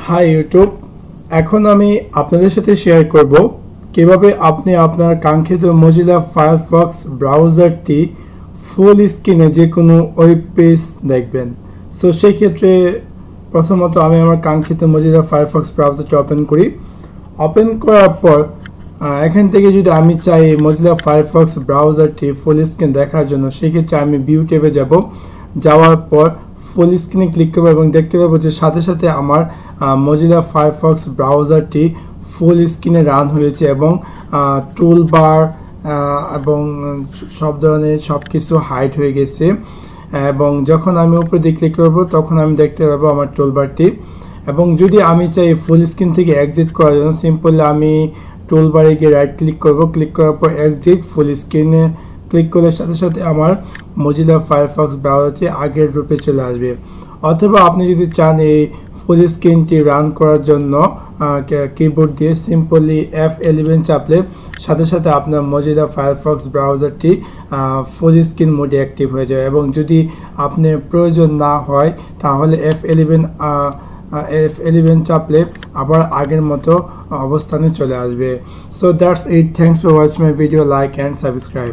High YouTube, এখন আমি আপনাদের সাথে শেয়ার করব কিভাবে আপনি আপনার কাঙ্ক্ষিত মজিলা ফায়ারফক্স ব্রাউজারটি ফুল স্ক্রিনে যে কোনো ওয়েব পেজ দেখবেন। সো সেই ক্ষেত্রে প্রথমত আমি আমার কাঙ্ক্ষিত মজিলা ফায়ারফক্স ব্রাউজারটি ওপেন করি। ওপেন করার পর এখান থেকে যদি আমি চাই মজিলা ফায়ারফক্স ব্রাউজারটি ফুল স্ক্রিন দেখার জন্য, সেক্ষেত্রে আমি ভিউ ট্যাবে যাব। যাওয়ার পর ফুল স্ক্রিনে ক্লিক করব এবং দেখতে পাবো যে সাথে সাথে আমার মজিলা ফায়ারফক্স ব্রাউজারটি ফুল স্ক্রিনে রান হয়েছে এবং টুল বার এবং সব ধরনের সব কিছু হাইড হয়ে গেছে। এবং যখন আমি উপরে দিয়ে ক্লিক করব তখন আমি দেখতে পাবো আমার টুল বারটি। এবং যদি আমি চাই ফুল স্ক্রিন থেকে এক্সিট করার জন্য, সিম্পলি আমি টুল বারে গিয়ে রাইট ক্লিক করব। ক্লিক করার পর এক্সিট, ফুল স্ক্রিনে ক্লিক করলে সাথে সাথে আমার মজিলা ফায়ারফক্স ব্রাউজারটি আগের রূপে চলে আসবে। অথবা আপনি যদি চান এই ফুল স্ক্রিনটি রান করার জন্য কিবোর্ড দিয়ে সিম্পলি F11 চাপলে সাথে সাথে আপনার মজিলা ফায়ারফক্স ব্রাউজারটি ফুল স্ক্রিন মোডে অ্যাক্টিভ হয়ে যায়। এবং যদি আপনার প্রয়োজন না হয় তাহলে F11 চাপলে আবার আগের মতো অবস্থানে চলে আসবে। So that's it. Thanks for watching my video. Like and subscribe.